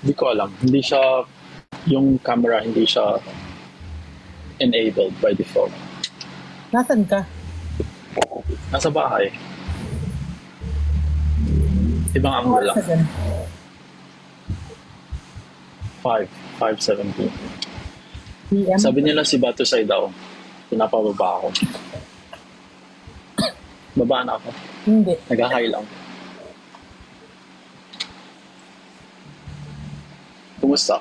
Hindi ko alam. Hindi siya, yung camera, hindi siya enabled by default. Nasaan ka? Nasa bahay. Ibang angle lang. 5:17. PM? Sabi nila si Batusay daw. Pinapababa ako. Baba na ako. Hindi. Nag-high lang. Kumusta?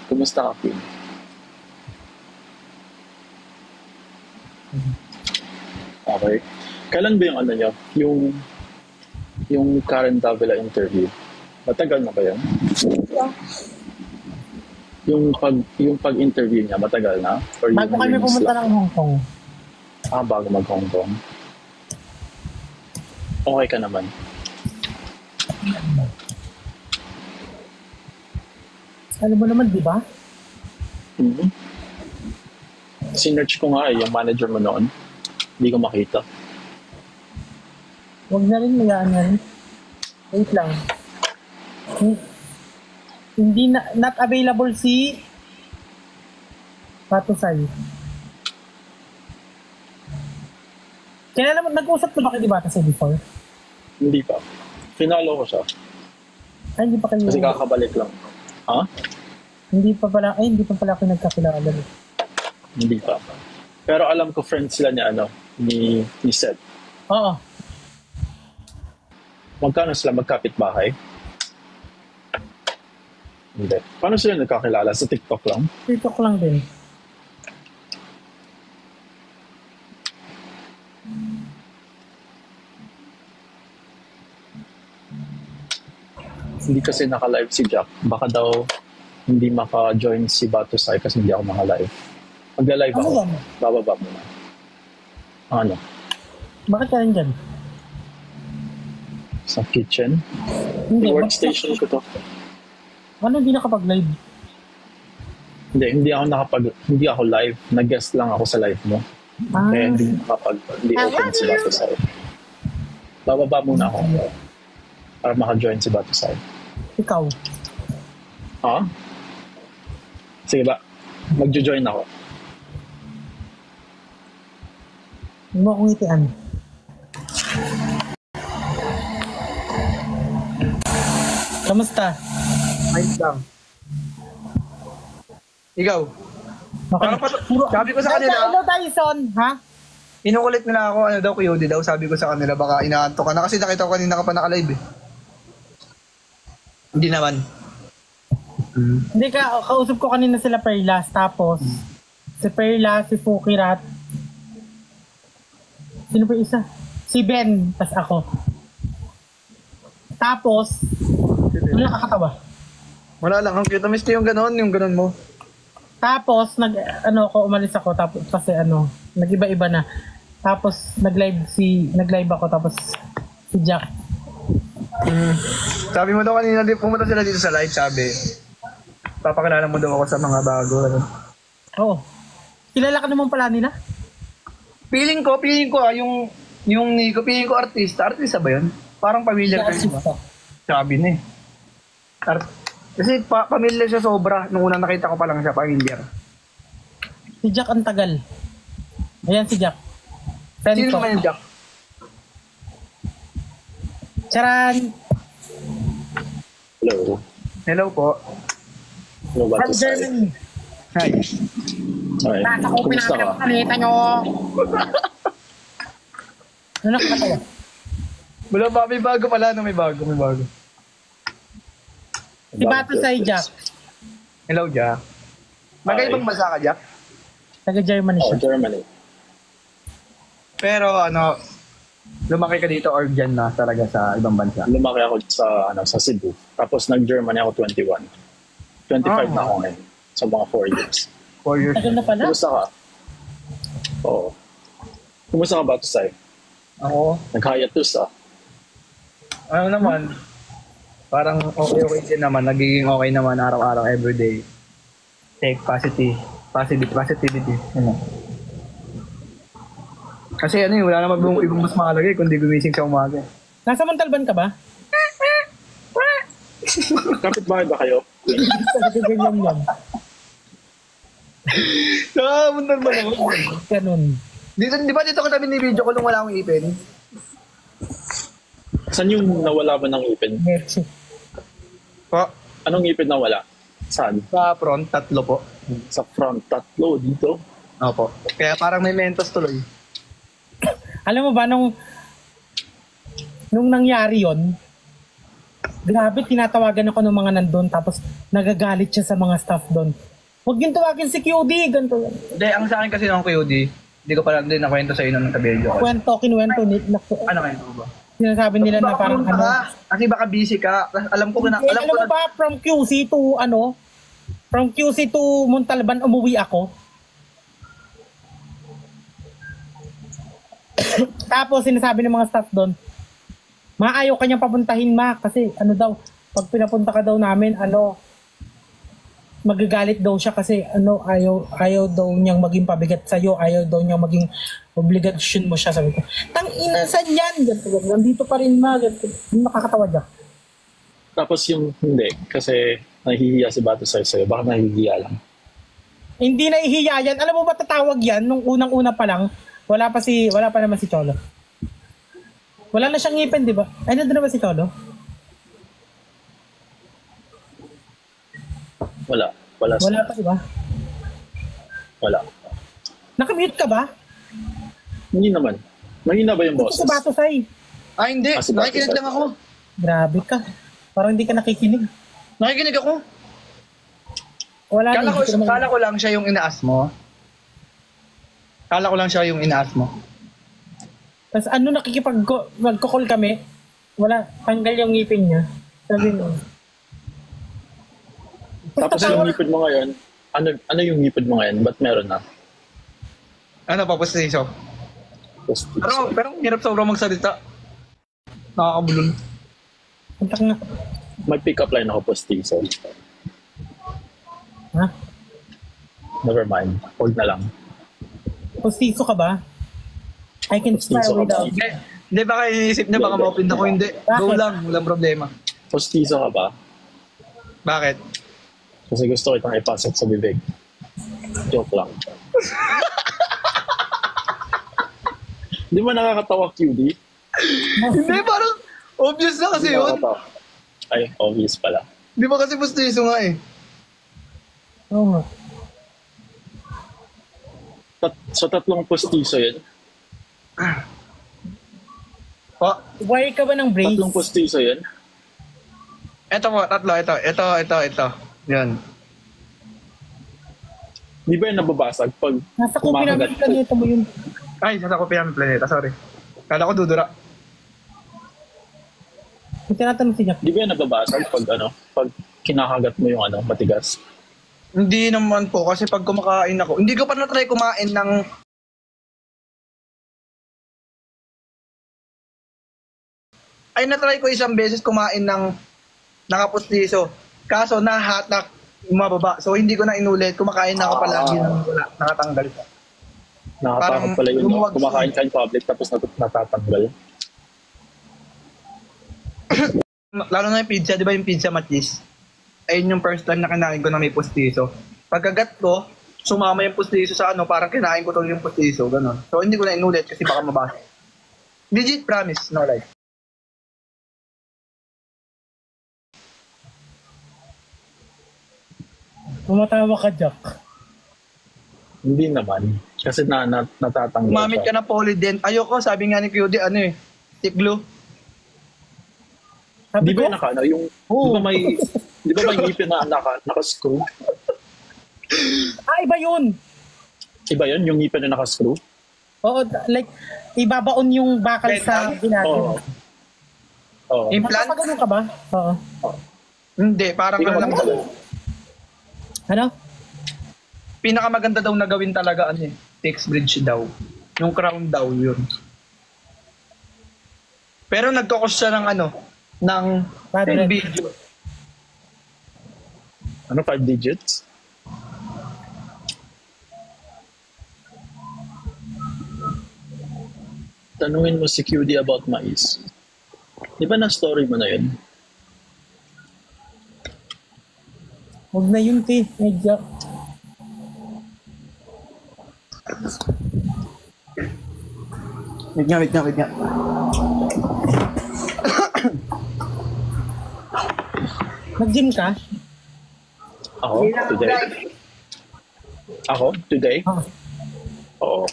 Kumusta ka, Queen? Okay. Kailan ba yung ano nyo? Yung Karen Davila interview? Matagal na ba yan? Yung pag-interview niya, matagal na? Or Bago kami pumunta ng Hong Kong. Bago mag-Hong Kong. Okay ka naman. Alam mo naman, di ba? Mm-hmm. Sinearch ko nga yung manager mo noon. Hindi ko makita. Huwag na rin, mayaan na rin. Wait lang. Hindi na, not available si Patusay. Kailan naman, nag-usap na ba kayo di Batusay before? Hindi pa. Finalo ko siya. Ay, hindi pa kayo. Kasi kakabalik lang. Ha? Hindi pa pala kayo nagkakilala. Hindi pa. Pero alam ko friends sila ni Seth. Oo. Magkano sila magkapit-bahay? Hindi. Paano sila nagkakilala? Sa TikTok lang? TikTok lang din. Hindi kasi naka-live si Jack. Baka daw hindi maka-join si Batusay kasi hindi ako maka-live. Magla-live Ano ako. yan? Bababa muna. Ano? Bakit ka rin dyan? Sa kitchen? Hindi. Workstation ko to. Ano, hindi nakapag-live? Hindi ako live. Nag-guest lang ako sa live mo. Kaya hindi open si Batusay. Bababa muna ako para maka-join si Batusay. Ikaw? Ha? Sige ba? Mag-join ako. Hindi mo akong itian. Kamusta? Ayos lang. Ikaw? Okay. Sabi ko sa kanila, Hello, Dyson. Ha? inukulit nila ako, ano daw, QD daw. Sabi ko sa kanila, baka inaanto ka na. Kasi nakita ko kanina ka pa naka-live eh. Hindi naman. Hindi ka, kausap ko kanina sila Perlas. Tapos, si Perlas, si Fukirat. Sino pa isa? Si Ben, tas ako. Tapos, ano nakakatawa? Wala lang, ang cute. Miss ko yung ganon mo. Tapos, umalis ako. Tapos, kasi nag-iba-iba na. Tapos, nag-live ako. Tapos, si Jack. Sabi mo daw kanina, pumunta sila dito sa live, sabi. Papakilala mo daw ako sa mga bago. Ano. Oo. Kilala ka naman pala nila? Feeling ko yung Nico, feeling ko artista ba yun? Parang familiar ka diba? Sabi na eh. Kasi familiar siya sobra. Nung unang nakita ko pa lang siya, familiar. Si Jack ang tagal. Ayan si Jack. Sino naman yung Jack? Charan! Hello. Hello po. Hello, From Batusay. Germany. Hi. Okay. Nasa ko Kumusta ka? pinakita nyo. Ano nakakatawa? Wala ba? May bago pala. May bago. Si Batusay Jack. Hello, Jack. Magaibang bansa ka, Jack? Taga Germany Oh, siya. Germany. Pero lumaki ka dito or dyan na talaga sa ibang bansa? Lumaki ako sa Cebu. Tapos nag-Germany ako 21. 25 na ako ngayon. Sa mga 4 years. 4 years. Tagal na pala. Kumusta ka? Oo. Kumusta ka, Batusay? Ako, Nag-hiatus ano naman, parang okay din naman. Nagiging okay naman araw-araw, everyday. Take positivity. Ano. Kasi wala naman ibang mas mahalaga kundi gumising sa umaga. Nasa Montalban ka ba? Kapit bahay ba kayo? Talaga ganyan yan. Nakamuntan ba ako? Ganun. Dito, di ba dito katabi ni video ko nung wala akong ipin? Saan yung nawala ba ng ipin? Mercy. Po, Anong ipin nawala? Saan? sa front, 3 po. Sa front, 3 dito. Opo. Kaya parang may mentos tuloy. Alam mo ba, nung nangyari yon, grabe, tinatawagan ako ng mga nandun, tapos nagagalit siya sa mga staff doon. Huwag yung tawagin si QD, ganito. Hindi, ang sa akin kasi ng QD, hindi ko pala din nakwento sa inyo nung sa video ko. Kinuwento, Ano kayo ba? sinasabi nila na parang ano. Kasi baka busy ka. Alam ko na. Alam mo ba, from QC to from QC to Montalban, umuwi ako. Tapos sinasabi ng mga staff doon, maayaw kanyang papuntahin kasi daw, pag pinapunta ka daw namin, magagalit daw siya kasi ayaw daw niyang maging pabigat sa'yo, ayaw daw niyang maging obligasyon mo siya. Sabi ko, tang-ina, saan yan? Nandito pa rin ganito. Nakakatawa dyan. Tapos yung hindi, kasi nahihiya si Bato sa'yo. Baka nahihiya lang. Hindi nahihiya yan. Alam mo ba tatawag yan nung unang-una pa lang? Wala pa naman si Cholo. Wala na siyang ngipin, di ba? Ay, nandun na ba si Cholo? Wala Wala pa, di ba? Wala. Nakamute ka ba? Hindi naman. Mahina ba yung Ito boses? sa Bato Say. Hindi. Ah, si Nakikinig Bato, lang ako. Grabe ka. Parang hindi ka nakikinig. Nakikinig ako. Wala Kala na. ko, kala ko lang siya yung inaas mo. Kala ko lang siya yung inaas mo. Tapos magko-call kami, wala, tanggal yung ngipin niya. Sabi mo. Tapos yung ngipid mo ngayon, ano yung ngipid mo ngayon? Ba't meron na? Ano pa, postiso? Postiso. Pero hirap sobrang magsalita. Nakakabulol. Puntak nga. May pick-up line ako, postiso. Ha? Never mind. Hold na lang. Postiso ka ba? I can try Postiso ka ba? without. Hindi, baka iniisip niya, baka ma-open ako. Hindi. Go Bakit? lang, walang problema. Postiso ka ba? Bakit? Kasi gusto kitang ipasok sa bibig. Joke lang. Di ba nakakatawa, QD? Hindi, parang obvious na kasi yun. Nakakatawa. Ay, obvious pala. Di ba kasi postiso nga eh? Oo nga. So, 3 postiso yun? Oh, Wire ka ba ng brace? 3 postiso yun? eto po, 3. Ito. Yan. Di ba yung nababasag pag Nasa kopi namin kumakagat? planeta mo yun. Ay, nasa ko pinamang planeta, sorry. Kala ko dudura. Kung tinatanong si Jack. Di ba yung nababasag pag kinakagat mo yung matigas? Hindi naman po, kasi pag kumakain ako, hindi ko pa na-try kumain ng... Ay, na-try ko isang beses kumain ng nakapustiso. Kaso nahatak mababa. So hindi ko na inulit. Kumakain na ako palagi ng wala. Nakatanggal pa. Nakakatakot pala yun. lumuwag Kumakain ka in public tapos natatanggal. Lalo na yung pizza, di ba yung pizza matis? Ayun yung first time na kinain ko na may pustiso. Pagkagat ko, sumama yung pustiso sa parang kinain ko tuloy yung pustiso, gano'n. So hindi ko na inulit kasi baka mabasa. Legit promise, no lie. Tumatawa ka, Jack. Hindi naman. Kasi natatanggal Gumamit ka siya. ng Polydent. Ayoko, sabi nga ni QD, stick glue. Sabi Di ko, ba yung di ba may ngipin na naka-screw? iba yun. Iba yun, yung ngipin na naka-screw? Oo, like, ibabaon yung bakal sa ginagawa. Oo. Implant? Nakapagano ka ba? Oo. Hindi, parang Hindi ka lang. magtagal. Ano? Pinakamaganda daw na gawin talaga, fixed bridge daw. Yung crown daw, yun. Pero nagkakos siya ng ng Padre. video. 5 digits? Tanungin mo si QD about mais. Di ba na-story mo na yun? Huwag na yun, te. Medyo. Wait nga. Nag-gym ka? Ako? Today? Ako? Today? Ah. Oo.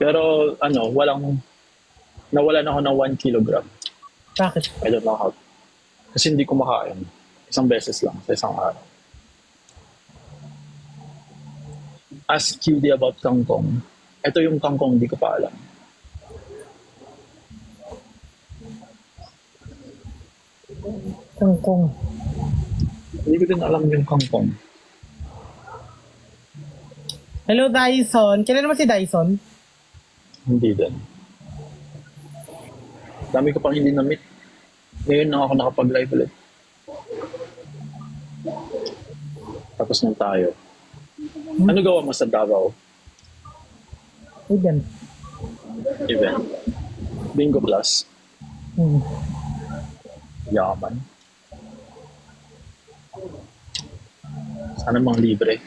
Pero nawalan ako ng 1 kilogram. Bakit? I don't know how. Kasi hindi ko makain. Isang beses lang sa isang araw. Ask QD about kangkong. Ito yung kangkong, hindi ko pa alam. Kangkong. Hindi ko din alam yung kangkong. Hello, Dyson. Kailan naman si Dyson? Hindi din. Dami ko pang hindi na-meet. Ngayon lang ako nakapag-live ulit. Tapos na tayo. Ano gawa mo sa Davao? Event. Event? Bingo Plus? Hmm. Yaman. Sana mang libre.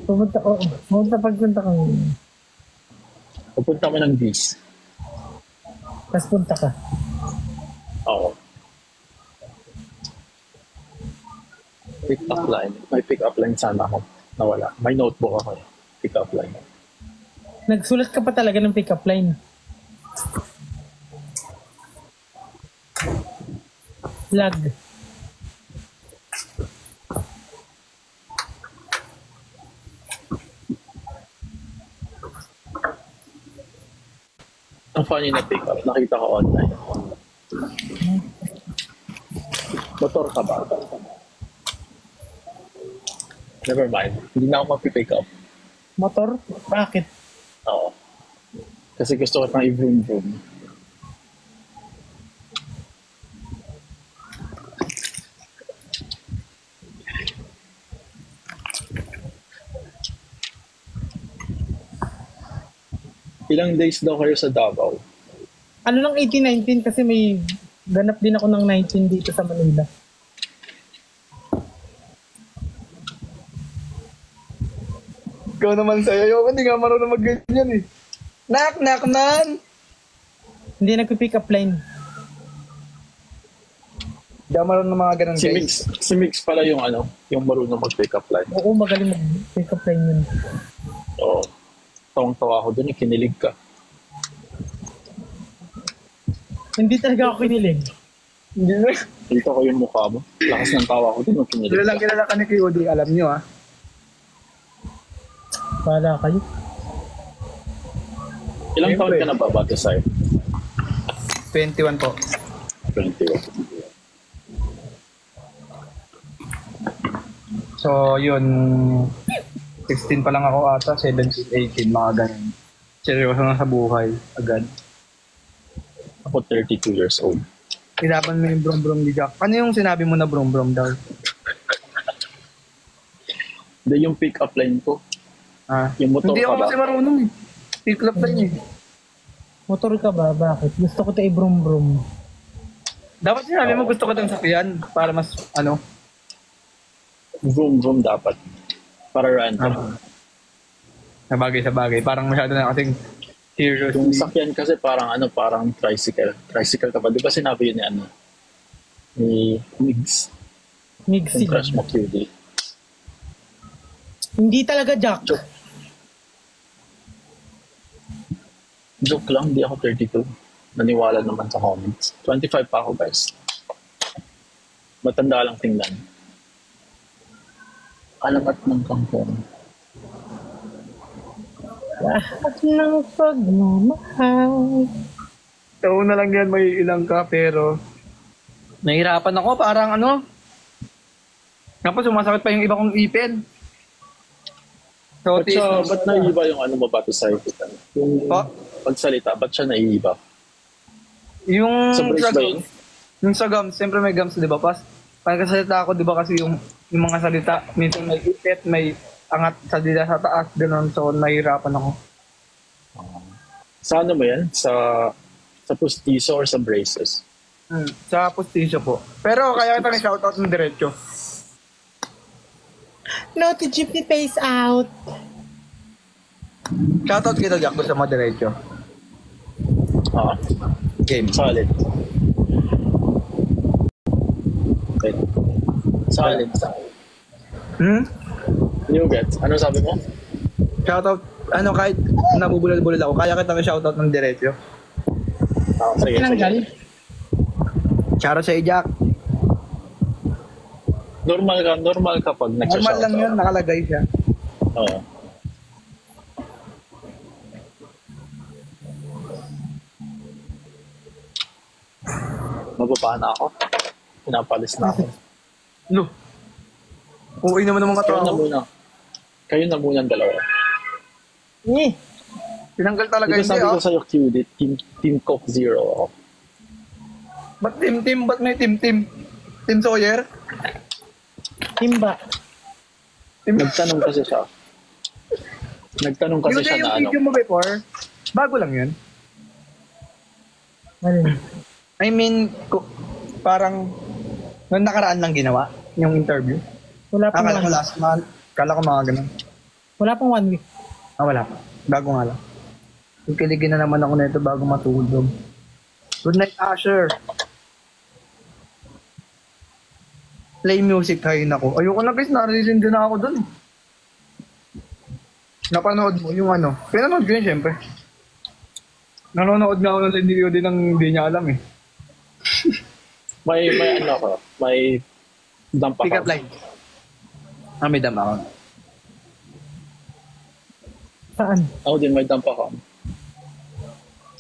Pagpunta ka. Pupunta mo ng Greece. Tapos punta ka. Oo. Pick up line. May pick up line sana ako. Nawala. May notebook ako. Pick up line. Nagsulat ka pa talaga ng pick-up line. Lag. Ang funny na pick up. Nakita ko online. Motor ka ba? Never mind. Hindi na ako mapipick up. Motor? Bakit? Oo. Kasi gusto ko pang i-vroom vroom. Ilang days daw kayo sa Davao? Ano lang 18-19 kasi may ganap din ako ng 19 dito sa Manila. Ikaw naman sa'yo. Hindi nga marunong mag-ganyan eh. Knock man! Hindi nagpipick up line. Hindi ako marunong ng mga ganun guys. Si Mix pala yung yung marunong mag-pick up line. Oo, magaling mag-pick up line yun. Oo. Tawang-tawa ako dun, kinilig ka. Hindi talaga ako kinilig. Hindi na. Dito ko yung mukha mo. Lakas ng tawa ko dun, kinilig ka. Kilala ka ni Kiyodi, alam nyo ah. Wala kayo. Ilang Siyempre. taon ka na ba, Bate Sai? 21 po. 21. So yun, 16 pa lang ako ata, 17, 18, mga ganun. Seryoso na sa buhay, agad. Ako 32 years old. Hirapan mo yung brom-brom ni Jack. Ano yung sinabi mo na brom-brom daw? Hindi yung pick up line ko. Ah, Yung motor hindi ka ako ba? kasi marunong eh. Pick up lang eh. Motor ka ba? Bakit? Gusto ko tayo brum-brum. Dapat sinabi mo gusto ko ng sakyan para mas ano. Vroom vroom dapat. Para random. Sa bagay. Parang masyado na kasing serious. Yung sakyan kasi parang tricycle. Tricycle ka ba? Di ba sinabi yun ni Migs? Mixi. Yung crush mo, QD. Hindi talaga Jack. Joke lang, di ako 32. Naniwala naman sa comments. 25 pa ako, guys. Matanda lang tingnan. Alamat ng kangkong. Lahat ng pagmamahal. Taon na lang yan, may ilang ka, pero nahirapan ako, parang ano. Tapos sumasakit pa yung iba kong ipin. So, Ba't naiiba yung mo ba to sa yung Pa? pagsalita, ba't siya naiiba? Yung Sa brace ba yun? yung sa gums, siyempre may gums, di ba? Pagkasalita ako, di ba kasi yung mga salita, minsan may ipit, may angat sa dila sa taas, gano'n. So, nahihirapan ako. Sa ano mo yan? Sa pustiso or sa braces? Sa postisyo po. Pero kaya kita shoutout ng diretso. No, to jeepney face out. Shoutout kita, Jack, sa mga diretso. Ah, Game. solid. Okay. Solid. You get? Ano sabi mo? Shoutout, kahit nabubulol-bulol ako, kaya kita shoutout ng diretso. Ah, sige, sige. Tinanggal. Shoutout sa Jack. Normal ka pag Normal nagsashoutout. lang yun, nakalagay siya. Oo. Mababa na ako. Pinapalis na ako. No. Okay naman ng mga Kayo na tao. muna. Kayo na muna ang dalawa. Tinanggal talaga Di ba hindi, sabi ko sa'yo, QD, Team Coke Zero ako. Ba't team? Ba't may team? Team Sawyer? Timba. Nagtanong kasi siya. Nagtanong kasi siya na yung ano. video mo before, bago lang yun. Ano? I mean, parang nung nakaraan lang ginawa yung interview. Wala pang Akala ko 1 week. last month. Akala ko mga ganun. Wala pang 1 week. Wala pa. Bago nga lang. Kikiligin na naman ako nito bago matulog. Good night, Asher. Play music, hayin ako. Ayoko na guys, narisin din ako dun. Napanood mo yung ano. Pinanood ko yun syempre. Nanonood nga ako ng video din ng hindi niya alam eh. May ano ako. May dump Pick up ako. line. May dam ako. Saan? Ako din may dump ako.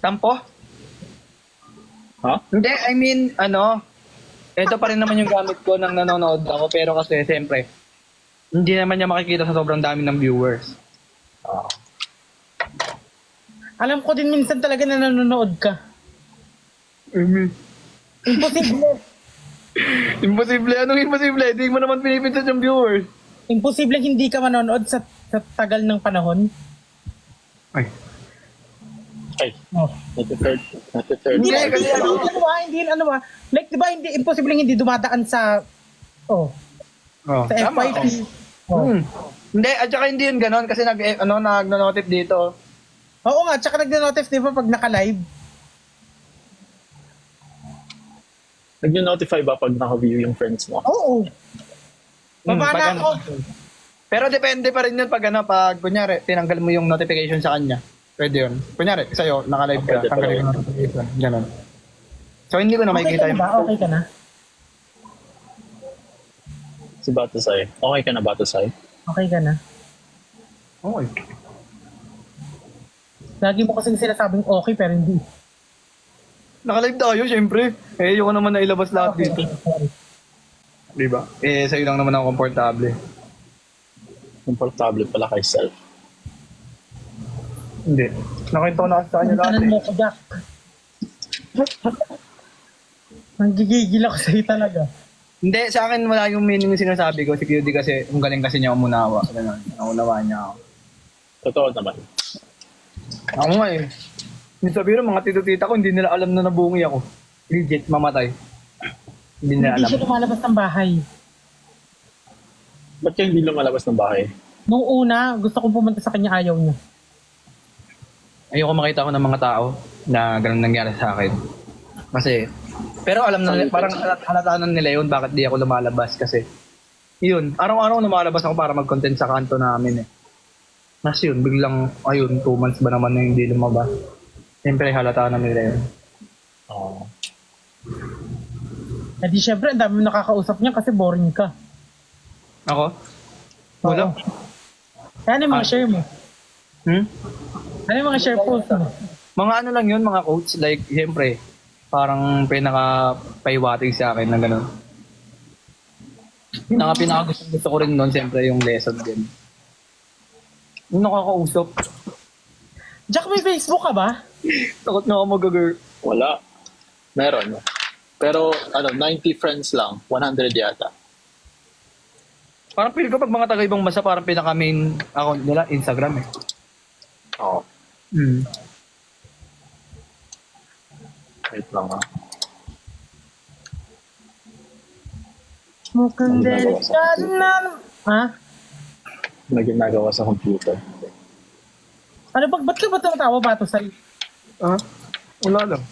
Tampo? Ha? Hindi, I mean, ito pa rin naman yung gamit ko nang nanonood ako, pero kasi, siyempre, hindi naman niya makikita sa sobrang dami ng viewers. Ah. Alam ko din minsan talaga na nanonood ka. Imposible. Imposible? Anong imposible? Hindi mo naman pinipintas yung viewers. Imposible hindi ka manonood sa tagal ng panahon. Ay. Ay, Oh. nati-third. Hindi kasi hindi like, di ba, hindi, imposible hindi dumadaan sa, sa Tama. FYP. Oh. Hindi, at saka hindi yun ganon kasi nag-notif dito. Oo nga, tsaka nag-notice, di ba, pag naka-live? Nag-notify ba pag naka-view yung friends mo? Oo. Baba pag na ano. ako. Pero depende pa rin yun pag kunyari, tinanggal mo yung notification sa kanya. Pwede yun. Kunyari, sa'yo, naka-live ka, Pwede tanggalin pala yung notification. Ganon. So, hindi ko na Okay makikita ka na yung... ba? Okay ka na? Si Batasay. Okay ka na, Batasay? Okay ka na? Okay. Lagi mo kasing sinasabing okay, pero hindi. Naka-live tayo, syempre. Yung naman na ilabas lahat dito. Sorry. Diba? Sa'yo lang naman ako komportable. Komportable pala kay self. Hindi. Nakita ko na kasi sa kanya lahat Tanan mo ko, Jack. Nanggigigil ako sa'yo talaga. Hindi, sa akin wala yung meaning yung sinasabi ko. Si QD kasi, ang galing kasi niya umunawa. Ganun, naunawa niya ako. Totoo naman. Ako nga eh. Yung sabi rin, mga tito-tita ko, hindi nila alam na nabungi ako. Legit, mamatay. Hindi nila Hindi alam. siya lumalabas ng bahay. Ba't kayo hindi lumalabas ng bahay? Nung una, gusto kong pumunta sa kanya, ayaw niya. Ayoko makita ko ng mga tao na ganun nangyari sa akin. Kasi, pero alam na, parang halata na nila yun bakit di ako lumalabas kasi yun, araw-araw lumalabas ako para mag-content sa kanto namin eh. Mas yun, biglang, 2 months ba naman na hindi lumabas. Siyempre halata na nila yun. Oo. Eh di syempre, ang dami nakakausap niya kasi boring ka. Ako? Wala. Ano yung mga share mo? Hmm? Ano yung mga share post mo? Mga ano lang yun, mga quotes, like, siyempre, parang pinaka-paiwating sa akin na gano'n. Pinaka-gusto ko rin nun, siyempre, yung lesson din. Yung nakakausap. Jack, may Facebook ka ba? Takot na ako mag-girl. Wala. Meron. Pero 90 friends lang. 100 yata. Parang feel ko pag mga taga-ibang masa, parang pinaka-main account nila, Instagram eh. Oo. Wait lang ah. Mukhang delikado na. Ha? May ginagawa sa computer. Ano ba't ka ba tumatawa ba ito sa'yo? Ha? Wala lang.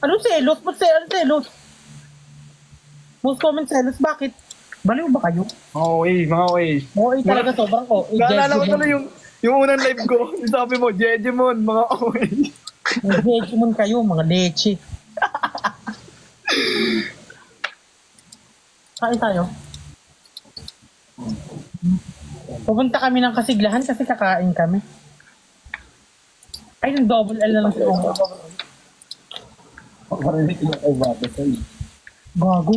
Ano selos? Ba't selos? Most comment selos, bakit? Baliw ba kayo? Mga way. Oo, talaga sobrang ko. Naalala ko tuloy yung unang live ko. Sabi mo, Jejemon, mga way. Jejemon kayo, mga leche. Kain tayo. Pupunta kami ng Kasiglahan kasi kakain kami. Ay, yung double L na lang si Omo. Pagkarinig ko kay Bato sa'yo. Gago.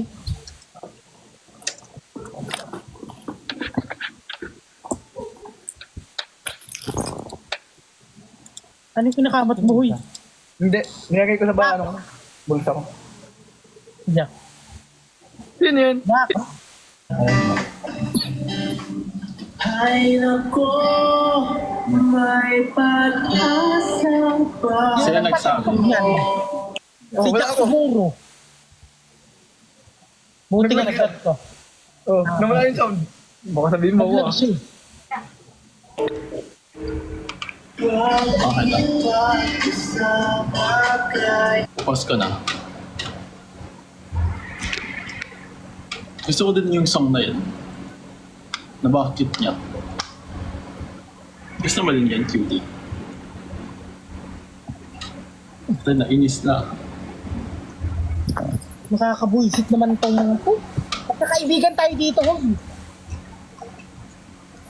Ano yung kinakamat mo, huy? Hindi, nilagay ko sa ano ko. Bulsa ko. Diyan. Yun. Bakit? Ay nako, may pag-asa pa. Sila nagsabi. Yan. Si wala Jack ako. siguro. Buti nga nag-cut ko. Oh, nawala yung sound. Baka sabihin mo Nag-cut ako. siya. Okay lang. Pause ko na. Gusto ko din yung song na yun. Na bakit niya. Gusto mo din yan, cutie. Ito na, inis na. Nakakabuisit naman tong magkakaibigan tayo dito, huy.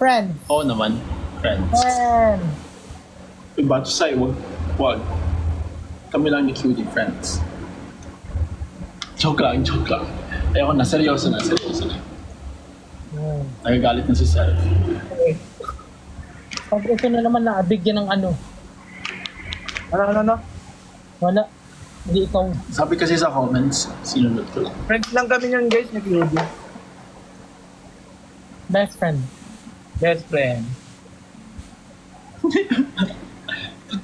Friend. Oo naman, friends. Friend. Iba to say, wag. Kami lang ni cutie friends. Joke lang. Ayoko na, seryoso na. Nagagalit na si Sir. Pag ito na naman bigyan ng ano. Ano? Wala. Hindi ikaw. Sabi kasi sa comments, sinunod ko lang. Friends lang kami niyan guys, nag-video. Best friend. Best friend.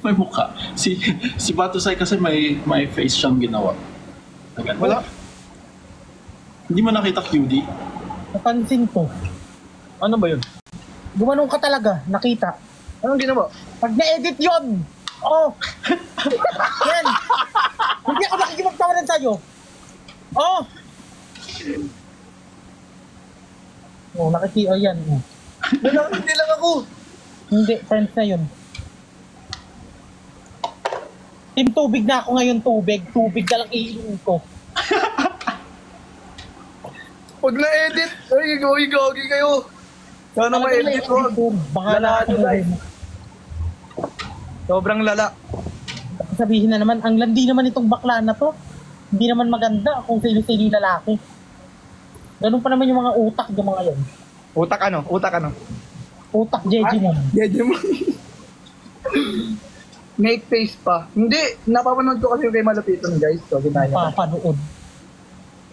May mukha. Si Batusay kasi may face siyang ginawa. Agad. Wala. Hindi mo nakita cutie? Napansin ko. Ano ba yun? Gumanong ka talaga. Nakita. Anong ginawa? Pag na-edit yun! Oh! Yan! Hindi ako nakikipagtawanan sa'yo. Oh! Oh, yan. Oh. Hindi lang ako. Hindi, friends na yun. Team tubig na ako ngayon, tubig. Tubig na lang iinom ko. Pag na-edit, ay, gawin kayo. Sana ma-edit ko. Bahala Lala ako. tayo. Sobrang lala. Sabihin na naman, ang landi naman itong bakla na to. Hindi naman maganda kung sino-sino yung lalaki. Ganun pa naman yung mga utak ng mga yun. Utak ano? Utak Jejimon. Jejemon. Make face pa. Hindi, napapanood ko kasi yung kay Malupiton guys. So, ginaya ko. Papanood.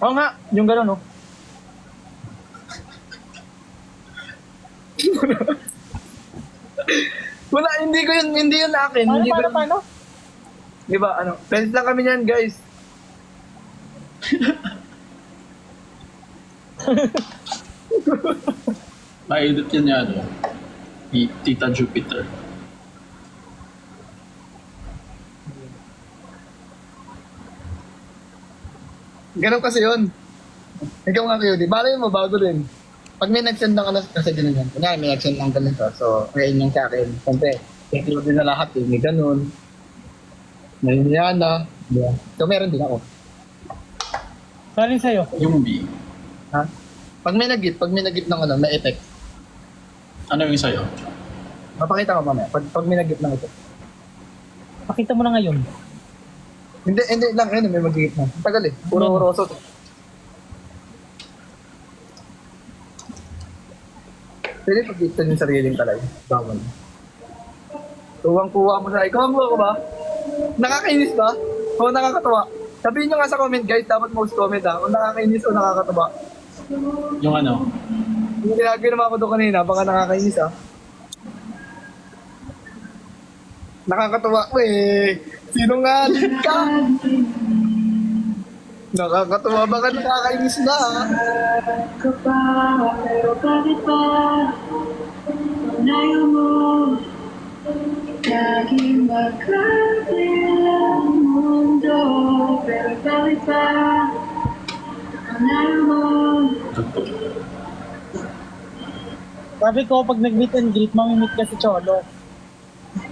Oo nga, yung gano'n no. Wala, hindi yun akin. Hindi ko yun- Paano? Di ba, friends lang kami niyan, guys. Ma-edit yan niya, ni Tita Jupiter. Ganun kasi yun. Ikaw nga kayo, di ba? Malay mo, bago rin. Pag may nag-send ng kasi ganun yan. Kunyari, may nag-send ng ganito. So, ngayon yung sa akin. Siyempre, include din na lahat. May ganun. May niyana. Yeah. So, meron din ako. Galing sa'yo. Yung B. Ha? Pag may nag-git ng may effect. Ano yung sa'yo? Mapakita ko mamaya. Pag may nag-git ng effect. Pakita mo na ngayon. Hindi lang. Ayun, may mag-git na. Tagal eh. Puro roso. Pwede pag-git yung sariling talay. Bawal. Tuwang-kuha mo sa ikaw. Kuha ko ba? Nakakainis ba? O nakakatawa? Sabihin nyo nga sa comment guys, dapat most comment ha. Kung nakakainis o nakakatawa. Yung ano? Yung ginagawa naman ako doon kanina, baka nakakainis ha. Nakakatawa ko eh. Sinungaling ka. Nakakatawa ba ka? Nakakainis na ah. Ka pa, pero bakit ba? Unayo mo. Laging magkabilang mundo. Pero bakit ba? Unayo mo. Sabi ko, pag nag-meet and greet, mamimit ka si Cholo.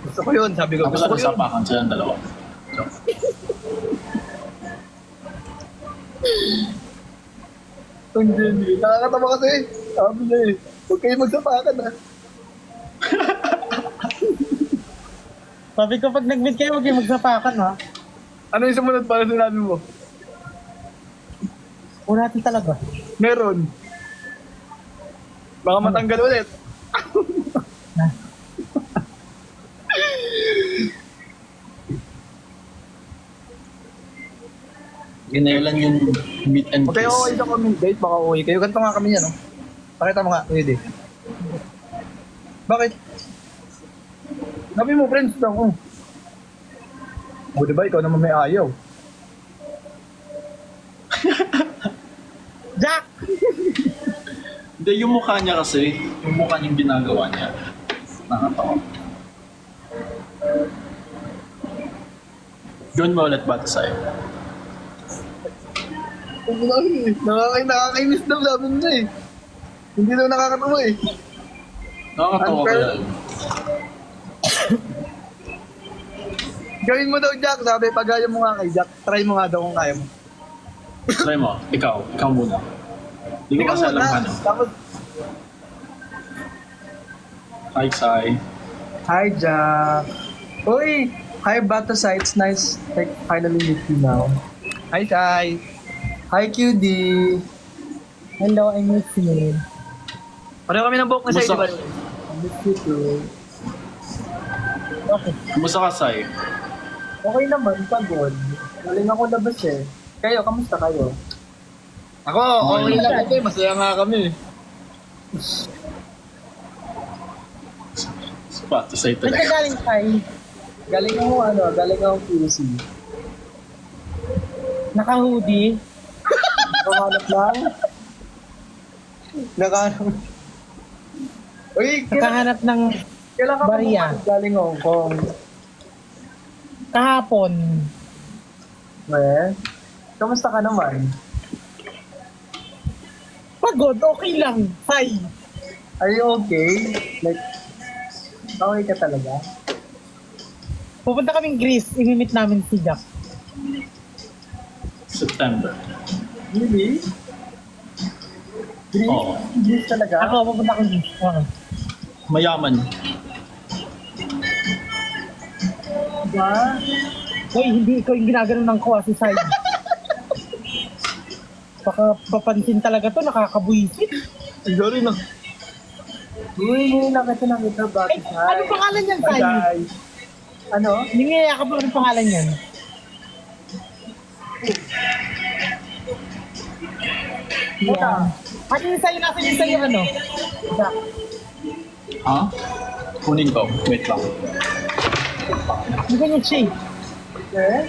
Gusto ko yun. Sabi ko, Tapos gusto ko yun. nagsapakan silang dalawa. Hindi. Nakakatawa kasi. Sabi niya eh. Huwag kayo magsapakan ha. Sabi ko, pag nag-meet kayo, huwag kayong magsapakan, ha? Ano yung sumunod para sinabi mo? Unatin talaga. Meron. Baka matanggal ulit. Ginailan yung meet and Okay, kiss. okay sa comment date. Baka okay kayo. Ganito nga kami yan, no? Pakita mo nga. Pwede. Bakit? Sabi mo, friends lang ako. O, diba? Ikaw naman may ayaw. Jack! Hindi, yung mukha niya kasi, yung mukha niyang ginagawa niya. Nakatawa. Gawin mo ulit ba ito sa'yo? Nakakainis daw sabi mo eh. Hindi daw nakakatawa eh. Nakakatawa ko Unfair. yan. Gawin mo daw, Jack. Sabi, pagaya mo nga kay Jack. Try mo nga daw kung kaya mo. Try mo, ikaw muna. Hindi ko kasi alam ano. Tapos, Hi, Sai. hi, Jack. Uy! Hi, Bata Sai. It's nice like, finally meet you now. Hi, Sai. Hi, QD. Hello, I miss you. Pareho kami ng buhok na Sai, Kumusta? di ba? I miss you too. Okay. Kumusta ka, Sai? Okay naman, pagod. Galing ako labas eh. Kayo, kamusta kayo? Ako, okay lang ito eh. Masaya nga kami. Sapato Sai Saan ka talaga. galing, Kai? Galing ako QC. Naka-hoodie? Nakahanap lang. Nakahanap. Uy, Nakahanap ng kailan ka Bariya. galing Hong Kong? kahapon. Kamusta ka naman? Pagod, okay lang. Kai. Are you okay? Like, okay ka talaga? Pupunta kaming Greece, imimit namin si Jack. September. Really? Greece? Oo. Greece talaga? Ako, pupunta kong Greece. Okay. Mayaman. Diba? Hoy, hindi ikaw yung ginagano ng kuha si Sai. Baka papansin talaga to, nakakabuisit. Sorry na. Uy, nakita Ay, ano pangalan niyan, Sai? Guys. Ano? Ningiyaya ka ba ano pangalan niyan? Yeah. Ano yung sa'yo? Nasa yung sa'yo ano? Jack. Ha? Kunin ko. Wait lang. Hindi ganyan siya eh. Eh?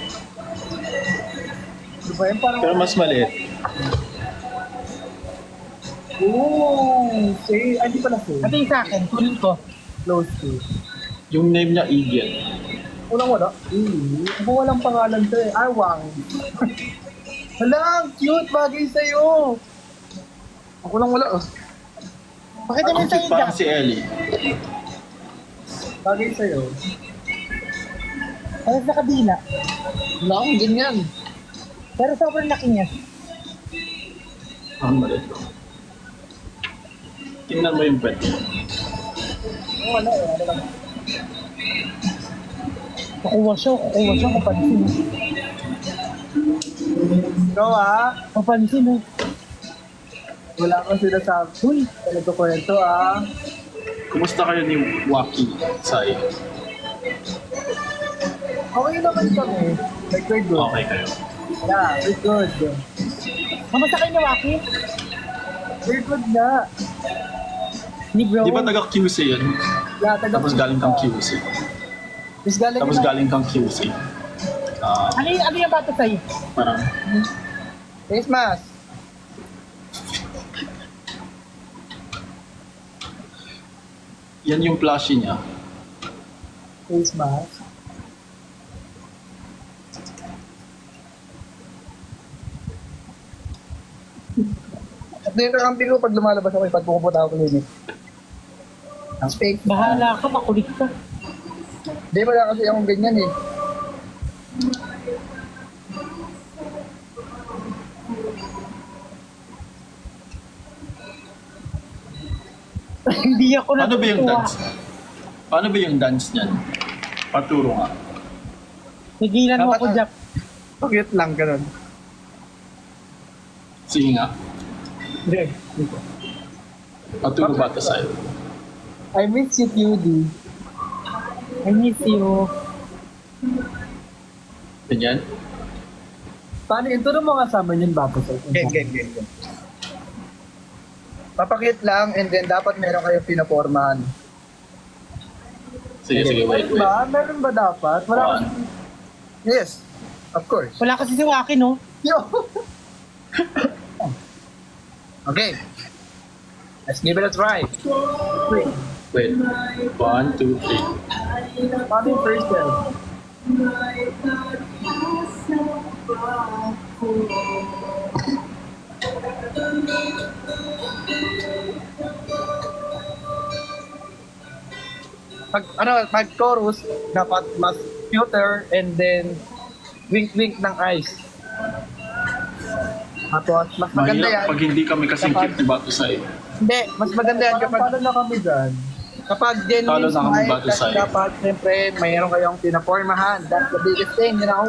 Diba yun parang... Pero mas maliit. Oh, say, ay di pala say. Ito yung sa akin, kunin ko. Close to. Yung name niya, Eagle. Wala. Ako walang pangalan to eh. Ay, Wang. Hala, cute. Bagay sa'yo. Ako lang wala. Pakita mo Ang yung sa'yo, cute parang Jack. si Ellie. Bagay sa'yo. Ano sa kabila. Wala akong ganyan. Pero sobrang laki niya. Ang maliit ko. Tingnan mo yung pet. Wala eh. Wala lang. Kukuha siya kapansin. Ikaw ah. Kapansin eh. Wala akong sinasabi. Uy, talaga kwento ah. Kumusta kayo ni Waki, Sai? Okay naman kami. Like, we're good. Okay kayo. Yeah, we're good. Kamusta kayo ni Waki? We're good na. Ni bro? Di ba taga-QC yun? Yeah, taga- Tapos galing kang QC. Is galing Tapos na. galing kang QC. Ano yung bata sa'yo? Parang, Face mask. yan yung plushie niya. Face mask. At dito ang ko pag lumalabas ako, pag pupunta ako linis. Ang fake. Bahala ka, makulit ka. Di ba na kasi akong ganyan eh. Hindi ako Paano ba yung natutuwa. dance? Paano ba yung dance niyan? Paturo nga. Tigilan mo Dapat ako, na- Jack. Pagkit lang, ganun. Sige nga. Hindi. Paturo bata sa'yo. I miss you, QD. I miss you. Ganyan? Paano yun? Turo mo nga sa amin yung bapo sa ito. Game. Papakit lang and then dapat meron kayong pinapormahan. Sige, wait. Meron ba dapat? Wala. One. Yes, of course. Wala kasi si Waki, no? Yo! Okay. Let's give it a try. Wait. 1, 2, 3. Paano yung first bell? Pag chorus, dapat mas cuter and then wink-wink ng eyes. Tapos, mas maganda yan. Mahirap pag hindi kami kasing cute ni Bato sa'yo. Hindi, mas maganda yan kapag... Paano na kami dyan? Kapag Talo genuine na kami smile, bago kasi sa'yo. dapat, siyempre, mayroon kayong pinapormahan. That's the biggest thing, you know?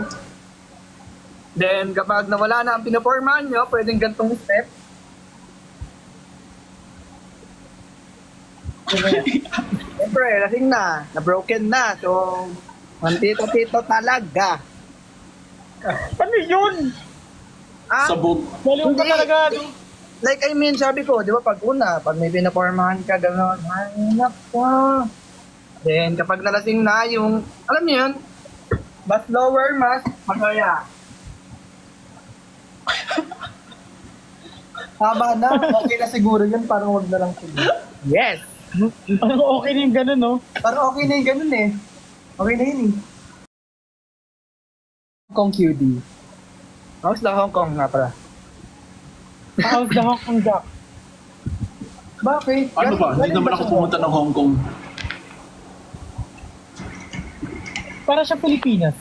Then, kapag nawala na ang pinapormahan nyo, pwedeng gantong step. Siyempre, lasing na-broken na. So, mantito-tito talaga. Ano yun? Ah, Sabog. Baliw ka Hindi. talaga. like I mean, sabi ko, di ba pag una, pag may pinapormahan ka, gano'n, hanap ka. Then, kapag nalasing na yung, alam niyo yun, mas lower, mas masaya. Tama na, okay na siguro yun, parang wag na lang siguro. Yes! Parang okay na yung ganun, no? Parang okay na yung ganun eh. Okay na yun eh. Hong Kong QD. How's the Hong Kong nga pala? How's the Hong Kong, Jack? Bakit? Ano ba? Hindi naman ako pumunta ng Hong Kong. Para siya Pilipinas.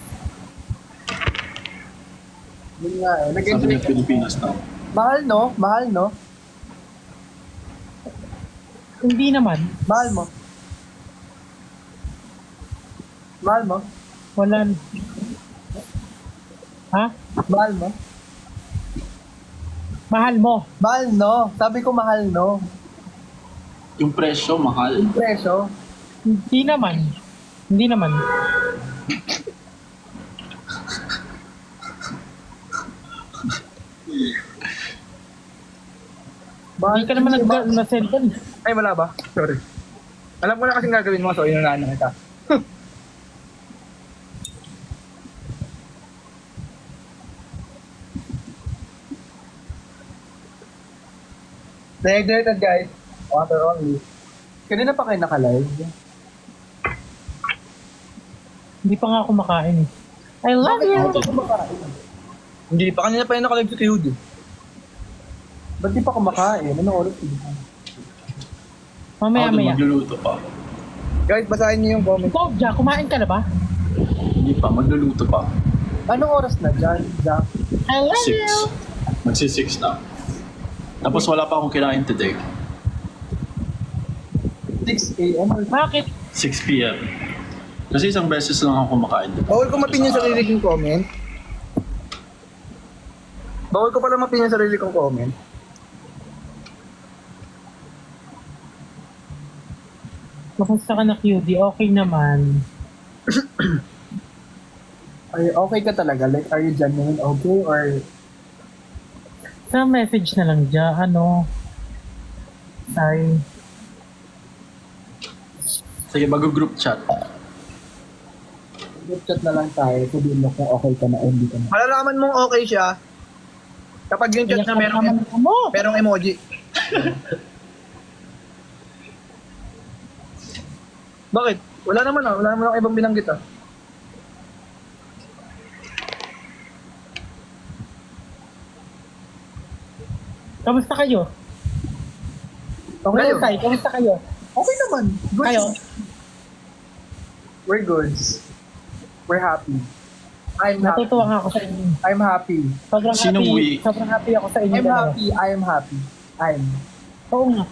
Yun nga eh. Sabi Nag-enjoy ng Pilipinas na. Mahal no? Mahal no? Hindi naman. Mahal mo? Mahal mo? Wala. Ha? Mahal mo? Mahal mo. Mahal no? Sabi ko mahal no? Yung presyo, mahal. Yung presyo? Hindi naman. Hindi naman. Hindi ka naman nag-cellphone. Ay, wala ba? Sorry. Alam ko na kasing gagawin mo, so inunahan na kita. Dehydrated guys. Water only. Kanina pa kayo naka-live? Hindi pa nga ako makain eh. I love you! Hindi pa, kanina pa yung naka-live si Kiyud. Ba't di pa kumakain? Anong oras yun? Mamaya, Ako din maya. magluluto pa. Guys, basahin niyo yung comment. Ikaw, Jack, kumain ka na ba? Hindi pa, magluluto pa. Anong oras na dyan, Jack? I love 6. you! Magsi-6 na. Tapos wala pa akong kinain today. 6 a.m. Bakit? 6 p.m. Kasi isang beses lang ako kumakain. Bawal ko mapin yung sarili kong comment. Bawal ko pala mapin yung sarili kong comment. Kamusta ka na, QD? Okay naman. Ay, okay ka talaga? Like, are you genuine okay? Or, Sa message na lang dyan, ano? Sorry. Sige, bago group chat. Group chat na lang tayo. Sabihin mo kung okay ka na o hindi ka na. Malalaman mong okay siya kapag yung chat na merong emoji. Bakit? Wala naman ako ibang binanggit ah. Kamusta kayo? Kayo? Tay, kamusta kayo? Okay naman. Good. Kayo? We're good. We're happy. I'm happy. Natutuwa nga ako sa inyo. I'm happy. Sinong we? Sobrang happy ako sa inyo. I'm dalawa. happy. I am happy. Oo nga.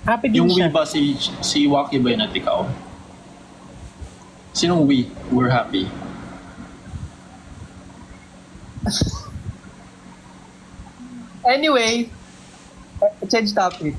Happy din Yung siya. we ba si Waki ba yun at ikaw? Sinong we? We're happy. Anyway, change topic.